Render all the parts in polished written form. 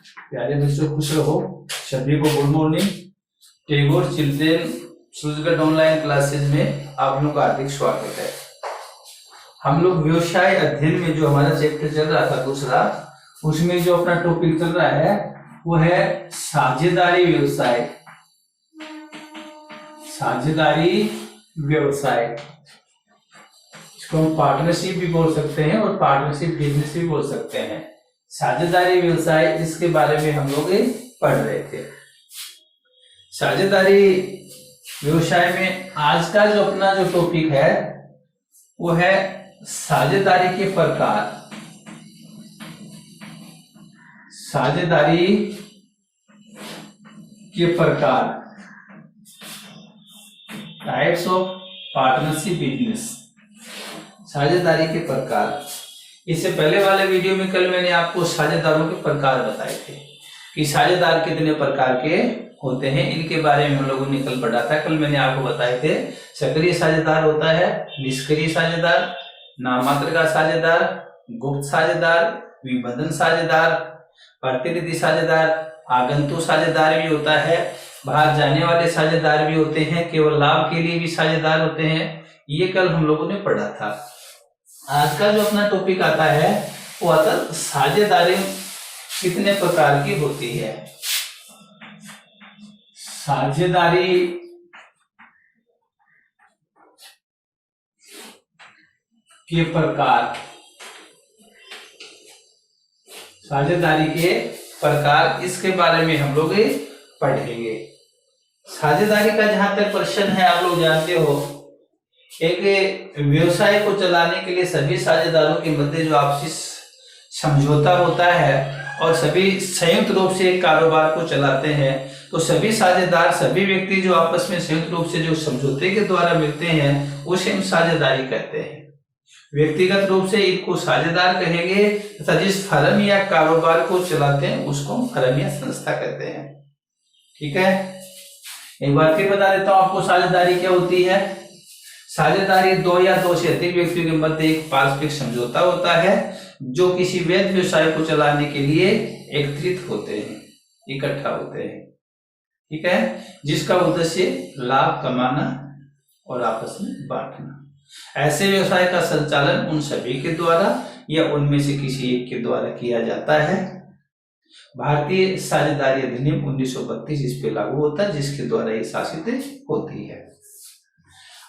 प्यारे बच्चों, खुश रहो। सभी को good morning. Tagore children Sujgarh online classes में आप लोगों का हार्दिक स्वागत है। हम लोग व्यवसाय अध्ययन में जो हमारा चैप्टर चल रहा था दूसरा, उसमें जो अपना टॉपिक चल रहा है वो है साझेदारी व्यवसाय। साझेदारी व्यवसाय, इसको हम पार्टनरशिप भी बोल सकते हैं और पार्टनरशिप बिजनेस भी बोल सकते हैं। साझेदारी व्यवसाय, इसके बारे में हम लोग पढ़ रहे थे। साझेदारी व्यवसाय में आज का जो अपना जो टॉपिक है वो है साझेदारी के प्रकार। साझेदारी के प्रकार, टाइप्स ऑफ पार्टनरशिप बिजनेस। साझेदारी के प्रकार, इससे पहले वाले वीडियो में कल मैंने आपको साझेदारों के प्रकार बताए थे कि साझेदार कितने प्रकार के होते हैं। इनके बारे में हम लोगों ने कल पढ़ा था। कल मैंने आपको बताए थे सक्रिय साझेदार होता है, निष्क्रिय साझेदार, नाममात्र का साझेदार, गुप्त साझेदार, विबंधन साझेदार, प्रतिनिधि साझेदार, आगंतुक साझेदार भी होता है, बाहर जाने वाले साझेदार भी होते हैं, केवल लाभ के लिए भी साझेदार होते हैं। ये कल हम लोगों ने पढ़ा था। आज का जो अपना टॉपिक आता है वो आता है साझेदारी कितने प्रकार की होती है। साझेदारी के प्रकार, साझेदारी के प्रकार, इसके बारे में हम लोग पढ़ेंगे। साझेदारी का जहां तक प्रश्न है, आप लोग जानते हो एक व्यवसाय को चलाने के लिए सभी साझेदारों के मध्य जो आपसी समझौता होता है और सभी संयुक्त रूप से एक कारोबार को चलाते हैं, तो सभी साझेदार, सभी व्यक्ति जो आपस में संयुक्त रूप से जो समझौते के द्वारा मिलते हैं उसे हम साझेदारी कहते हैं। व्यक्तिगत रूप से इनको साझेदार कहेंगे तथा जिस फर्म या कारोबार को चलाते हैं उसको हम फर्म या संस्था कहते हैं। ठीक है, एक बार फिर बता देता हूं आपको साझेदारी क्या होती है। साझेदारी दो या दो से अधिक व्यक्तियों के मध्य एक पारस्परिक समझौता होता है जो किसी वैध व्यवसाय को चलाने के लिए एकत्रित होते हैं, इकट्ठा होते हैं। ठीक है, जिसका उद्देश्य लाभ कमाना और आपस में बांटना। ऐसे व्यवसाय का संचालन उन सभी के द्वारा या उनमें से किसी एक के द्वारा किया जाता है। भारतीय साझेदारी अधिनियम 1932 इस पे लागू होता है, जिसके द्वारा ये शासित होती है।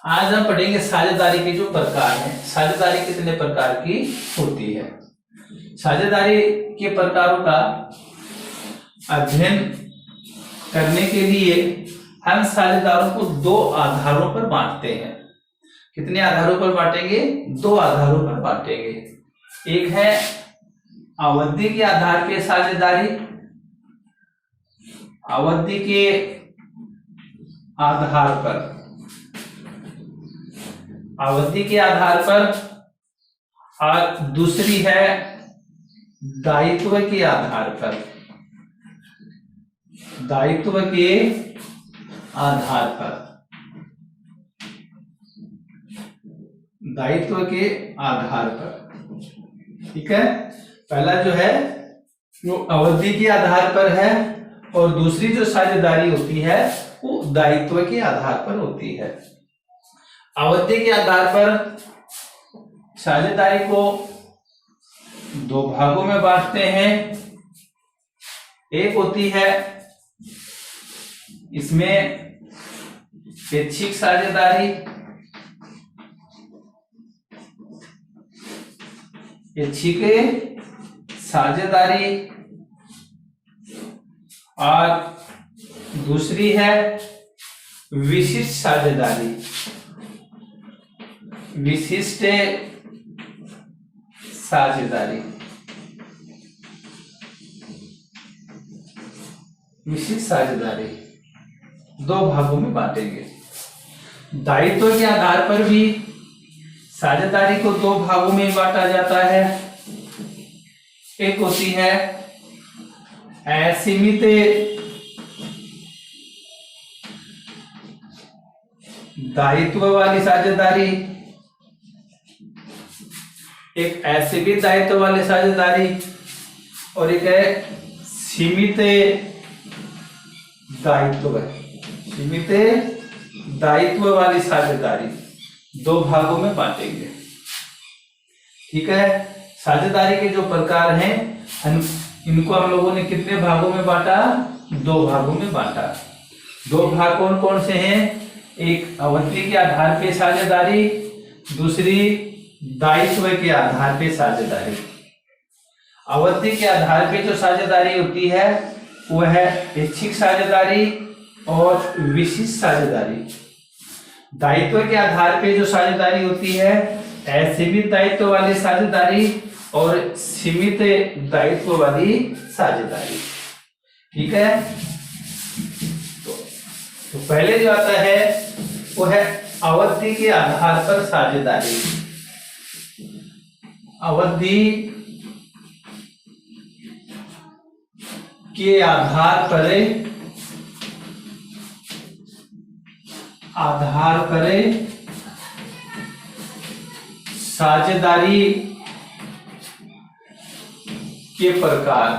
आज हम पढ़ेंगे साझेदारी के जो प्रकार हैं। साझेदारी कितने प्रकार की होती है। साझेदारी के प्रकारों का अध्ययन करने के लिए हम साझेदारों को दो आधारों पर बांटते हैं। कितने आधारों पर बांटेंगे? दो आधारों पर बांटेंगे। एक है अवधि के आधार पे साझेदारी। अवधि के आधार पर, अवधि के आधार पर, और दूसरी है दायित्व के आधार पर। दायित्व के आधार पर, दायित्व के आधार पर। ठीक है, पहला जो है वो अवधि के आधार पर है और दूसरी जो साझेदारी होती है वो दायित्व के आधार पर होती है। अवधि के आधार पर साझेदारी को दो भागों में बांटते हैं। एक होती है इसमें ऐच्छिक साझेदारी, ऐच्छिक साझेदारी, और दूसरी है विशिष्ट साझेदारी। विशिष्ट साझेदारी, विशिष्ट साझेदारी दो भागों में बांटेंगे। दायित्व के आधार पर भी साझेदारी को दो भागों में बांटा जाता है। एक होती है असीमित दायित्व वाली साझेदारी, एक असीमित दायित्व वाली साझेदारी, और एक है सीमित दायित्व, सीमित दायित्व वाली साझेदारी दो भागों में बांटेंगे। ठीक है, साझेदारी के जो प्रकार हैं इनको हम लोगों ने कितने भागों में बांटा? दो भागों में बांटा। दो भाग कौन कौन से हैं? एक अवधि के आधार पे साझेदारी, दूसरी दायित्व के आधार पे साझेदारी। अवधि के आधार पे जो साझेदारी होती है वो है ऐच्छिक साझेदारी और विशिष्ट साझेदारी। दायित्व के आधार पे जो साझेदारी होती है असीमित दायित्व वाली साझेदारी और सीमित दायित्व वाली साझेदारी। ठीक है, तो पहले जो आता है वो है अवधि के आधार पर साझेदारी। अवधि के आधार पर साझेदारी के प्रकार।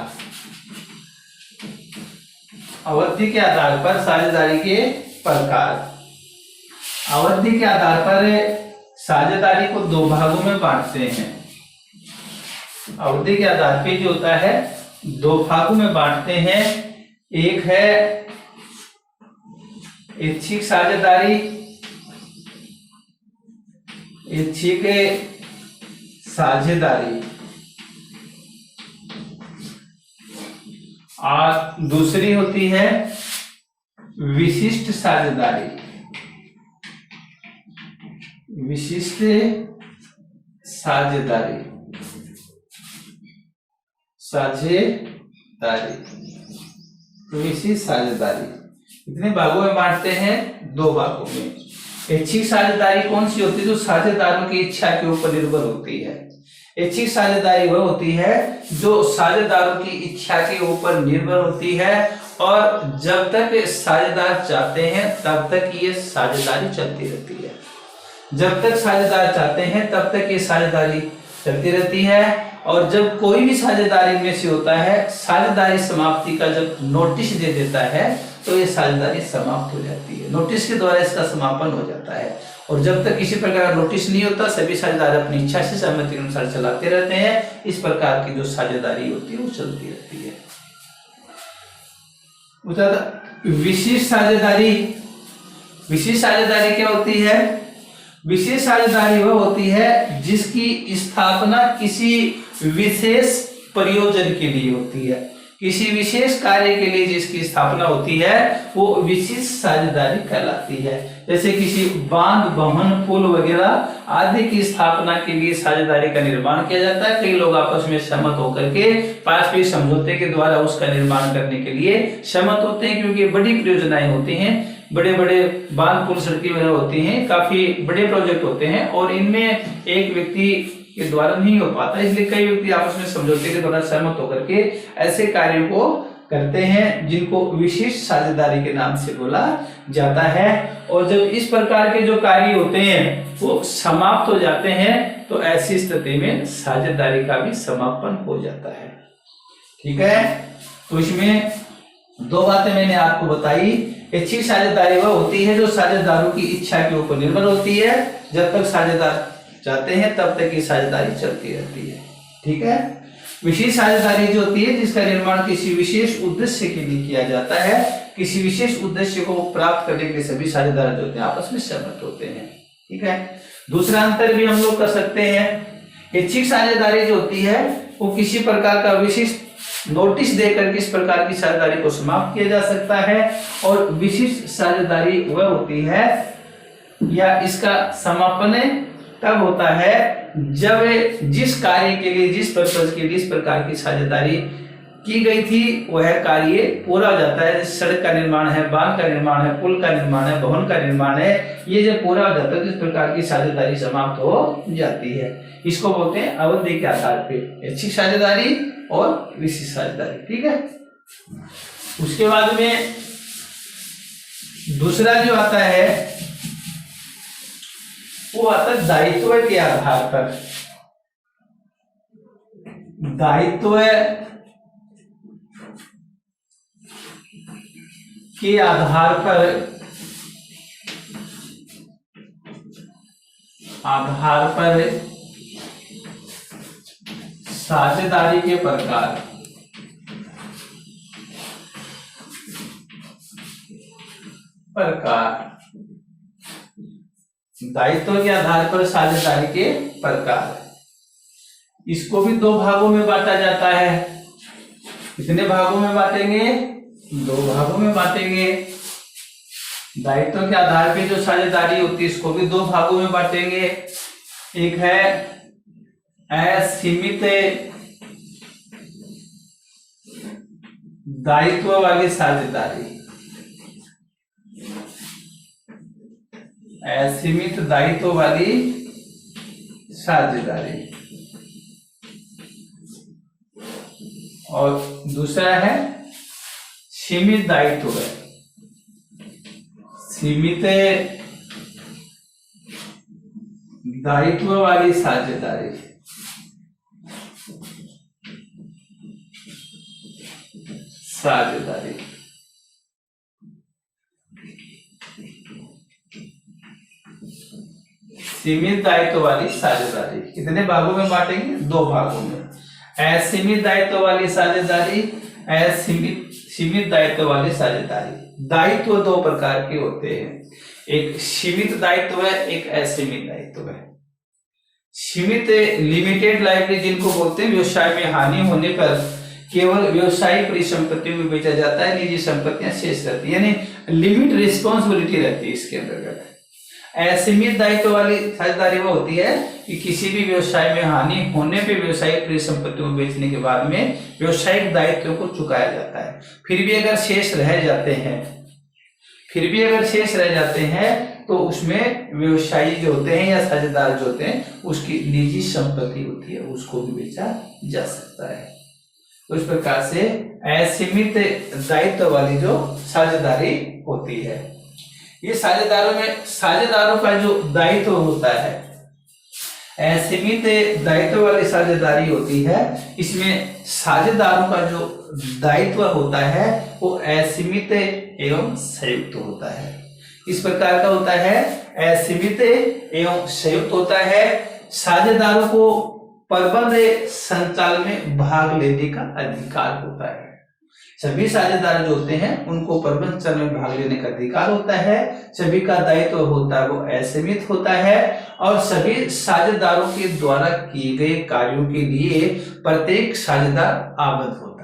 अवधि के आधार पर साझेदारी के प्रकार। अवधि के आधार पर साझेदारी को दो भागों में बांटते हैं। अवधि के आधार पे जो होता है दो भागों में बांटते हैं। एक है ऐच्छिक साझेदारी, ऐच्छिक साझेदारी, और दूसरी होती है विशिष्ट साझेदारी। विशिष्ट साझेदारी, विशिष्ट साझेदारी कितने भागों में बांटते हैं? दो भागों में। ऐच्छिक साझेदारी कौन सी होती है? जो साझेदारों की इच्छा के ऊपर निर्भर होती है। ऐच्छिक साझेदारी वह होती है जो साझेदारों की इच्छा के ऊपर निर्भर होती है और जब तक साझेदार चाहते हैं तब तक ये साझेदारी चलती रहती है। जब तक साझेदार चाहते हैं तब तक ये साझेदारी चलती रहती है और जब कोई भी साझेदार इनमें से होता है, साझेदारी समाप्ति का जब नोटिस दे देता है तो ये साझेदारी समाप्त हो जाती है। नोटिस के द्वारा इसका समापन हो जाता है और जब तक किसी प्रकार का नोटिस नहीं होता सभी साझेदार अपनी इच्छा से सहमति के अनुसार चलाते रहते हैं। इस प्रकार की जो साझेदारी होती है वो चलती रहती है। विशिष्ट साझेदारी। विशिष्ट साझेदारी क्या होती है? विशेष साझेदारी वह होती है जिसकी स्थापना किसी विशेष प्रयोजन के लिए होती है। किसी विशेष कार्य के लिए जिसकी स्थापना होती है वो विशिष्ट साझेदारी कहलाती है। जैसे किसी बांध, भवन, पुल वगैरह आदि की स्थापना के लिए साझेदारी का निर्माण किया जाता है। कई लोग आपस में सहमत होकर के पारस्परिक समझौते के द्वारा उसका निर्माण करने के लिए सहमत होते हैं, क्योंकि बड़ी परियोजनाएं होती हैं, बड़े बड़े बांध, पुल, सड़कें वगैरह होती हैं, काफी बड़े प्रोजेक्ट होते हैं और इनमें एक व्यक्ति के द्वारा नहीं हो पाता, इसलिए कई व्यक्ति आपस में समझौते के द्वारा सहमत होकर के ऐसे कार्यों को करते हैं जिनको विशिष्ट साझेदारी के नाम से बोला जाता है। और जब इस प्रकार के जो कार्य होते हैं वो समाप्त हो जाते हैं तो ऐसी स्थिति में साझेदारी का भी समापन हो जाता है। ठीक है, तो इसमें दो बातें मैंने आपको बताई। ऐच्छिक साझेदारी वह होती है जो साझेदारों की इच्छा के ऊपर निर्भर होती है। जब तक साझेदार चाहते हैं तब तक ये साझेदारी चलती रहती है। ठीक है, विशेष साझेदारी जो होती है जिसका निर्माण किसी विशेष उद्देश्य के लिए किया जाता है। किसी विशेष उद्देश्य को प्राप्त करने के लिए सभी साझेदार जो होते हैं आपस में सहमत होते हैं। ठीक है, दूसरा अंतर भी हम लोग कर सकते हैं। ऐच्छिक साझेदारी जो होती है वो किसी प्रकार का विशिष्ट नोटिस देकर किस प्रकार की साझेदारी को समाप्त किया जा सकता है और विशिष्ट साझेदारी वह होती है या इसका समापन तब होता है जब जिस कार्य के लिए, जिस पर्पज के लिए इस प्रकार की साझेदारी की गई थी वह कार्य पूरा हो जाता है। सड़क का निर्माण है, बांध का निर्माण है, पुल का निर्माण है, भवन का निर्माण है, ये जब पूरा हो जाता है तो इस प्रकार की साझेदारी समाप्त हो जाती है। इसको बोलते हैं अवधि के आधार पे ऐच्छिक साझेदारी और विशिष्ट साझेदारी। ठीक है, उसके बाद में दूसरा जो आता है वो आता है दायित्व के आधार पर। दायित्व के आधार पर साझेदारी के प्रकार दायित्व के आधार पर साझेदारी के प्रकार, इसको भी दो भागों में बांटा जाता है। कितने भागों में बांटेंगे? दो भागों में बांटेंगे। दायित्व के आधार पे जो साझेदारी होती है इसको भी दो भागों में बांटेंगे। एक है असीमित दायित्व वाली साझेदारी, असीमित दायित्व वाली साझेदारी, और दूसरा है सीमित दायित्व है, सीमित दायित्व वाली साझेदारी। सीमित दायित्व वाली साझेदारी कितने भागों में बांटेंगे? दो भागों में। असीमित दायित्व वाली साझेदारी, सीमित दायित्व वाली साझेदारी। दायित्व दो प्रकार के होते हैं, एक सीमित दायित्व है, एक असीमित दायित्व है। सीमित लिमिटेड लायबिलिटी जिनको बोलते हैं, व्यवसाय में हानि होने पर केवल व्यवसायिक परिसंपत्तियों को बेचा जाता है, निजी संपत्तियां शेष रहती है, यानी लिमिट रिस्पॉन्सिबिलिटी रहती है इसके अंतर्गत। असीमित दायित्व वाली साझेदारी वो होती है कि किसी भी व्यवसाय में हानि होने पे व्यवसायिक परिसंपत्तियों को बेचने के बाद में व्यवसायिक दायित्व को चुकाया जाता है। फिर भी अगर शेष रह जाते हैं तो उसमें व्यवसायी जो होते हैं या साझेदार जो होते हैं उसकी निजी संपत्ति होती है, उसको भी बेचा जा सकता है। तो इस प्रकार से असीमित दायित्व वाली जो साझेदारी होती है, ये साझेदारों का जो दायित्व होता है, असीमित दायित्व वाली साझेदारी होती है, इसमें साझेदारों का जो दायित्व होता है वो असीमित एवं संयुक्त होता है। इस प्रकार का होता है, असीमित एवं संयुक्त होता है। साझेदारों को प्रबंध संचालन में भाग लेने का अधिकार होता है। सभी साझेदार जो होते हैं उनको प्रबंध संचालन में भाग लेने का अधिकार होता है। सभी का दायित्व होता है वो असीमित होता है, और सभी साझेदारों के द्वारा किए गए कार्यों के लिए प्रत्येक साझेदार आबद्ध होता है।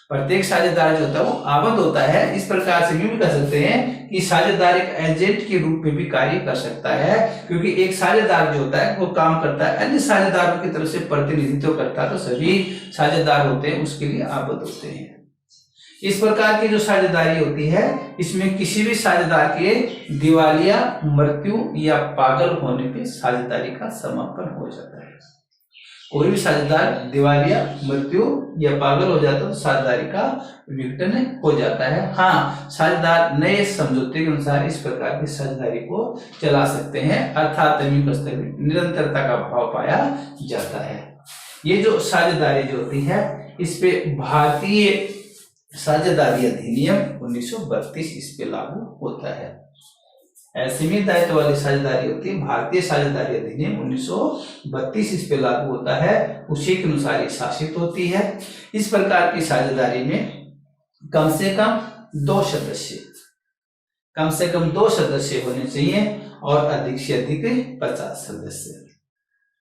प्रत्येक साझेदार जो होता है वो आबद्ध होता है। इस प्रकार से भी कह सकते हैं कि साझेदार एक एजेंट के रूप में भी कार्य कर सकता है, क्योंकि एक साझेदार जो होता है वो काम करता है, अन्य साझेदारों की तरफ से प्रतिनिधित्व करता है, तो सभी साझेदार होते हैं उसके लिए आबद्ध होते हैं। इस प्रकार की जो साझेदारी होती है इसमें किसी भी साझेदार के दिवालिया, मृत्यु या पागल होने पे साझेदारी का समापन हो जाता है। कोई भी साझेदार दिवालिया, मृत्यु या पागल हो जाता है तो साझेदारी का विघटन हो जाता है। हाँ, साझेदार नए समझौते के अनुसार इस प्रकार की साझेदारी को चला सकते हैं, अर्थात निरंतरता का भाव पाया जाता है। ये जो साझेदारी जो होती है इस पे भारतीय साझेदारी अधिनियम 1932 इस पे लागू होता है। असीमित दायित्व वाली साझेदारी होती है, भारतीय साझेदारी अधिनियम 1932 इस पे लागू होता है, उसी के अनुसार ये शासित होती है। इस प्रकार की साझेदारी में कम से कम दो सदस्य होने चाहिए और अधिक से अधिक 50 सदस्य।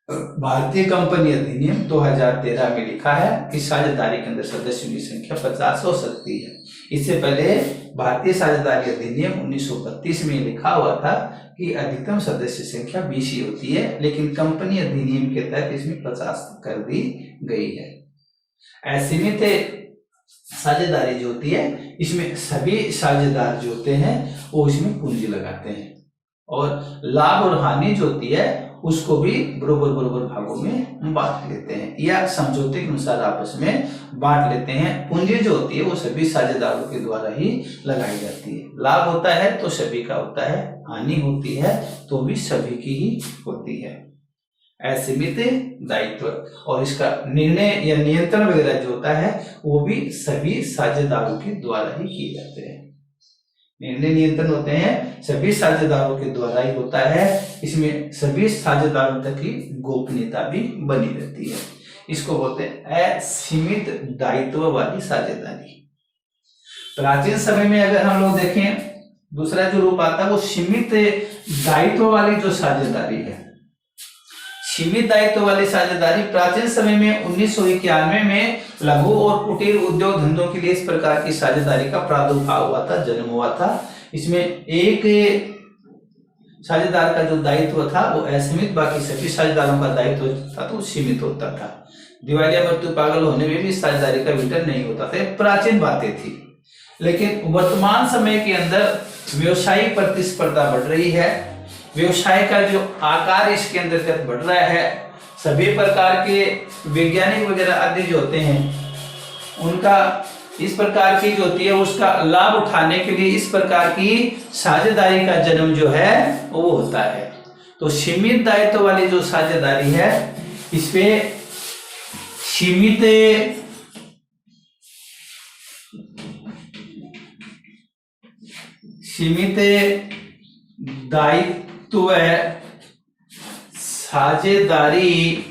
भारतीय कंपनी अधिनियम 2013 में लिखा है कि साझेदारी के अंदर सदस्यों की संख्या 50 हो सकती है। इससे पहले भारतीय साझेदारी अधिनियम 1932 में लिखा हुआ था कि अधिकतम सदस्य संख्या 20 ही होती है, लेकिन कंपनी अधिनियम के तहत इसमें 50 कर दी गई है। असीमित साझेदारी जो होती है इसमें सभी साझेदार जो होते हैं वो इसमें पूंजी लगाते हैं, और लाभ और हानि जो होती है उसको भी बराबर भागों में बांट लेते हैं, या समझौते के अनुसार आपस में बांट लेते हैं। पूंजी जो होती है वो सभी साझेदारों के द्वारा ही लगाई जाती है। लाभ होता है तो सभी का होता है, हानि होती है तो भी सभी की ही होती है। असीमित दायित्व, और इसका निर्णय या नियंत्रण वगैरह जो होता है वो भी सभी साझेदारों के द्वारा ही किए जाते हैं। निर्णय नियंत्रण होते हैं सभी साझेदारों के द्वारा ही होता है। इसमें सभी साझेदारों तक की गोपनीयता भी बनी रहती है। इसको बोलते हैं असीमित दायित्व वाली साझेदारी। प्राचीन समय में अगर हम लोग देखें, दूसरा जो रूप आता है वो सीमित दायित्व वाली जो साझेदारी है। सीमित दायित्व वाली साझेदारी प्राचीन समय में 1991 में लघु और कुटीर उद्योग धंधों के लिए इस प्रकार की साझेदारी का प्रादुर्भाव हुआ था, जन्म हुआ था। इसमें एक साझेदार का जो दायित्व था वो असीमित, बाकी सभी साझेदारों का दायित्व था तो सीमित होता था। दिवालिया मृत्यु पागल होने में भी साझेदारी का विघटन नहीं होता था। प्राचीन बातें थी, लेकिन वर्तमान समय के अंदर व्यवसायिक प्रतिस्पर्धा बढ़ रही है। व्यवसाय का जो आकार इसके अंतर्गत बढ़ रहा है। सभी प्रकार के वैज्ञानिक वगैरह आदि जो होते हैं उनका इस प्रकार की जो होती है उसका लाभ उठाने के लिए इस प्रकार की साझेदारी का जन्म जो है वो होता है। तो सीमित दायित्व वाली जो साझेदारी है इसपे सीमित दायित्व साझेदारी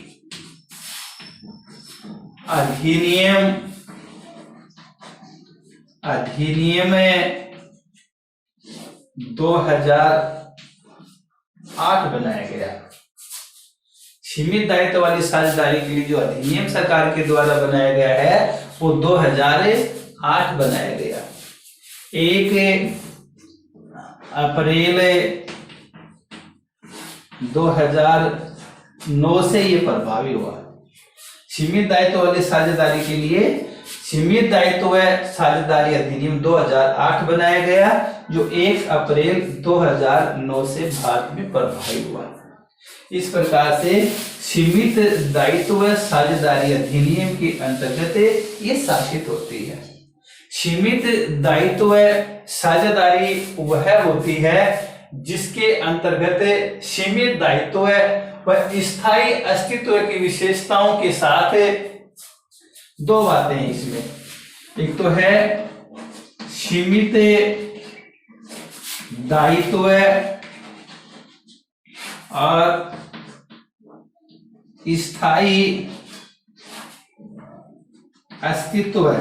अधिनियम 2008 बनाया गया। सीमित दायित्व वाली साझेदारी के लिए जो अधिनियम सरकार के द्वारा बनाया गया है वो 2008 बनाया गया। 1 अप्रैल 2009 से ये प्रभावी हुआ। सीमित दायित्व वाली साझेदारी के लिए सीमित दायित्व साझेदारी अधिनियम 2008 बनाया गया, जो 1 अप्रैल 2009 से भारत में प्रभावी हुआ। इस प्रकार से सीमित दायित्व साझेदारी अधिनियम के अंतर्गत ये शासित होती है। सीमित दायित्व साझेदारी वह होती है जिसके अंतर्गत सीमित दायित्व वह स्थायी अस्तित्व की विशेषताओं के साथ दो बातें हैं इसमें। एक तो है सीमित दायित्व और स्थायी अस्तित्व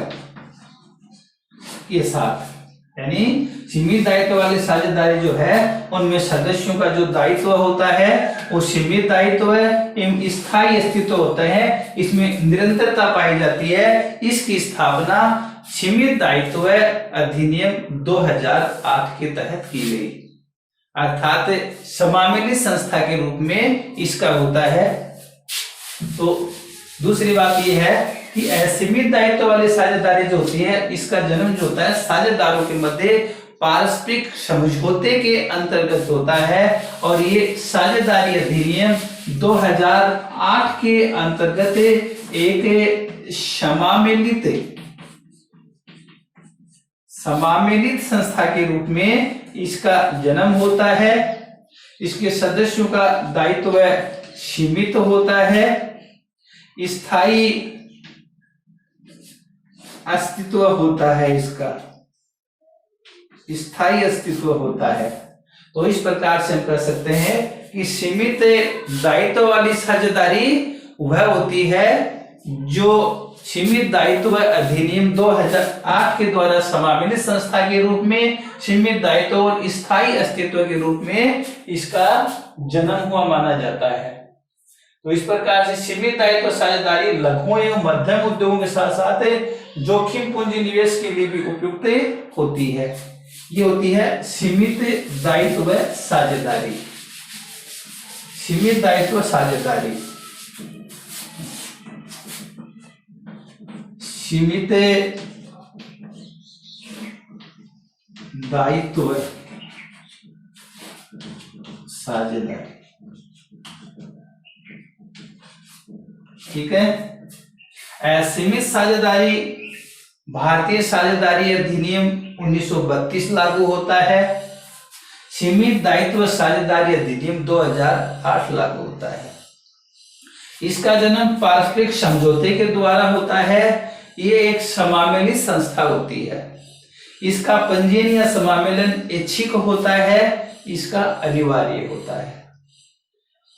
के साथ, यानी सीमित दायित्व वाली साझेदारी जो है उनमें सदस्यों का जो दायित्व होता है वो सीमित दायित्व एवं स्थायी अस्तित्व होता है। इसमें निरंतरता पाई जाती है। इसकी स्थापना सीमित दायित्व अधिनियम 2008 के तहत की गई, अर्थात समामिलित संस्था के रूप में इसका होता है। तो दूसरी बात यह है कि असीमित दायित्व वाली साझेदारी जो होती है इसका जन्म जो होता है साझेदारों के मध्य पारस्परिक समझौते के अंतर्गत होता है, और ये साझेदारी अधिनियम 2008 के अंतर्गत एक समामिलित संस्था के रूप में इसका जन्म होता है। इसके सदस्यों का दायित्व सीमित होता है, स्थायी अस्तित्व होता है, इसका स्थायी अस्तित्व होता है। तो इस प्रकार से हम कह सकते हैं कि सीमित दायित्व वाली साझेदारी वह होती है जो सीमित दायित्व अधिनियम 2008 के द्वारा समामिलित संस्था के रूप में सीमित दायित्व और स्थायी अस्तित्व के रूप में इसका जन्म हुआ माना जाता है। तो इस प्रकार से सीमित दायित्व साझेदारी लघु एवं मध्यम उद्योगों के साथ साथ जोखिम पूंजी निवेश के लिए भी उपयुक्त होती है। ये होती है सीमित दायित्व साझेदारी। सीमित दायित्व साझेदारी, सीमित दायित्व साझेदारी, ठीक है। असीमित साझेदारी भारतीय साझेदारी अधिनियम 1932 लागू होता है। सीमित दायित्व साझेदारी अधिनियम 2008 लागू होता है। इसका जन्म पारस्परिक समझौते के द्वारा होता है। ये एक समामेलित संस्था होती है। इसका पंजीयन या समामेलन ऐच्छिक होता है, इसका अनिवार्य होता है।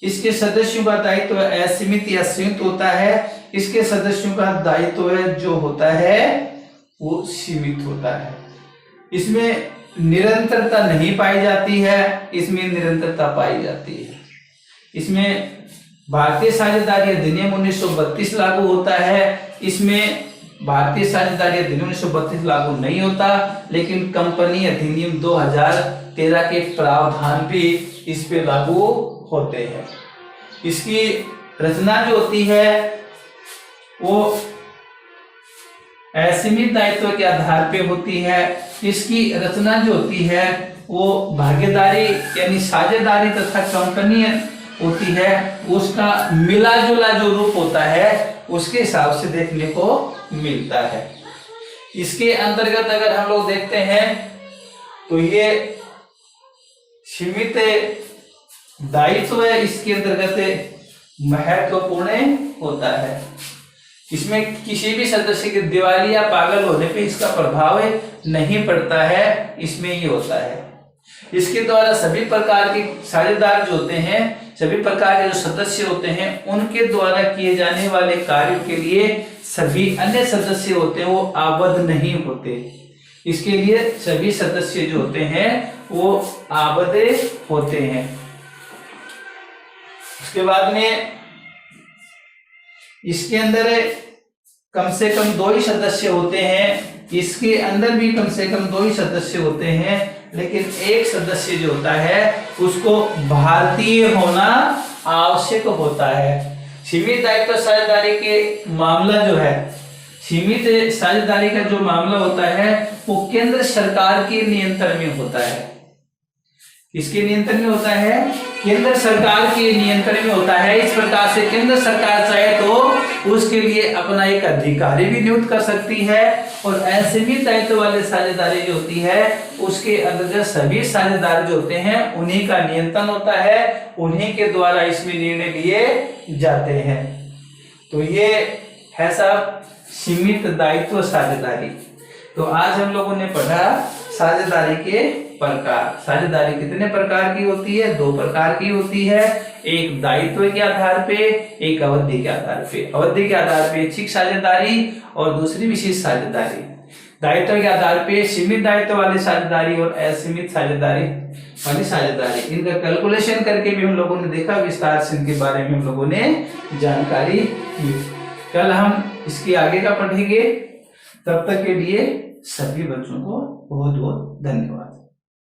इसके सदस्यों का दायित्व असीमित या सीमित होता है। इसके सदस्यों का दायित्व जो होता है वो सीमित होता है। इसमें निरंतरता नहीं पाई जाती है, इसमें निरंतरता पाई जाती है। इसमें भारतीय साझेदारी अधिनियम 1932 लागू होता है। इसमें भारतीय साझेदारी अधिनियम 1932 लागू नहीं होता, लेकिन कंपनी अधिनियम 2013 के प्रावधान भी इस पे लागू होते हैं। इसकी रचना जो होती है वो असीमित दायित्व के आधार पे होती है। इसकी रचना जो होती है वो भागीदारी यानी साझेदारी तथा कंपनी होती है, उसका मिला जुला जो रूप होता है उसके हिसाब से देखने को मिलता है। इसके अंतर्गत अगर हम लोग देखते हैं तो ये सीमित दायित्व इसके अंतर्गत महत्वपूर्ण होता है। इसमें किसी भी सदस्य के दिवाली या पागल होने पे इसका प्रभाव नहीं पड़ता है, इसमें ये होता है। इसके द्वारा सभी प्रकार के साझेदार जो होते हैं, सभी प्रकार के जो सदस्य होते हैं, उनके द्वारा किए जाने वाले कार्यों के लिए सभी अन्य सदस्य होते हैं वो आबद्ध नहीं होते। इसके लिए सभी सदस्य जो होते हैं वो आबद्ध होते हैं। उसके बाद में इसके अंदर कम से कम 2 ही सदस्य होते हैं। इसके अंदर भी कम से कम 2 ही सदस्य होते हैं, लेकिन एक सदस्य जो होता है उसको भारतीय होना आवश्यक होता है। सीमित दायित्व साझेदारी के मामला जो है, सीमित साझेदारी का जो मामला होता है वो केंद्र सरकार के नियंत्रण में होता है। किसके नियंत्रण में होता है? केंद्र सरकार के नियंत्रण में होता है। इस प्रकार से केंद्र सरकार चाहे तो उसके लिए अपना एक अधिकारी भी नियुक्त कर सकती है, और असीमित दायित्व वाले साझेदारी जो होती है उसके अंदर सभी साझेदार जो होते हैं उन्हीं का नियंत्रण होता है, उन्हीं के द्वारा इसमें निर्णय लिए जाते हैं। तो ये है सब सीमित दायित्व साझेदारी। तो आज हम लोगों ने पढ़ा साझेदारी के प्रकार। साझेदारी कितने प्रकार की होती है? 2 प्रकार की होती है, एक दायित्व के आधार पे, एक अवधि के आधार पे। अवधि के आधार पे ऐच्छिक साझेदारी और दूसरी विशेष साझेदारी। दायित्व के आधार पे सीमित दायित्व वाली साझेदारी और असीमित साझेदारी वाली साझेदारी। इनका कैलकुलेशन करके भी हम लोगों ने देखा, विस्तार से इनके बारे में हम लोगों ने जानकारी ली। कल हम इसके आगे का पढ़ेंगे। तब तक के लिए सभी बच्चों को बहुत बहुत धन्यवाद।